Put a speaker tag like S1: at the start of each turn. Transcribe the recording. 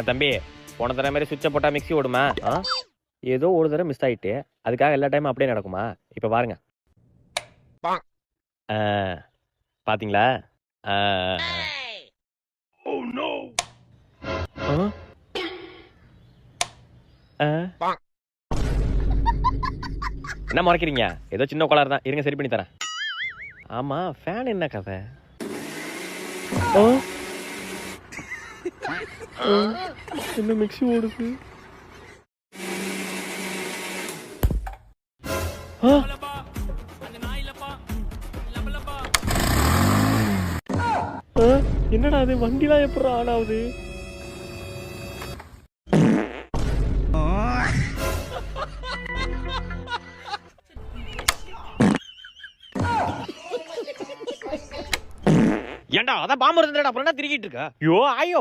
S1: தம்பி போன தடவை மாதிரி சுவிட்சை போட்டா மிக்ஸி ஓடுமா? ஏதோ ஒரு தடவை மிஸ் ஆயிட்டு அதுக்காக எல்லா டைமும் அப்படியே நடக்குமா? இப்ப பாருங்க. பாத்தீங்களா? என்ன மறைக்கிறீங்க? ஏதோ சின்ன கோளாறு தான், இருங்க சரி பண்ணி தரேன். ஆமா, ஃபேன் என்ன கதை? என்ன மிக்ஸி ஓடுது? என்னடா அது, வண்டிலாம் எப்படி ஆன் ஆகுது? ஏண்டா அதான் பாம்பு இருந்தடா, அப்புறம் என்ன திருக்கிட்டு இருக்க? ஐயோ ஆயோ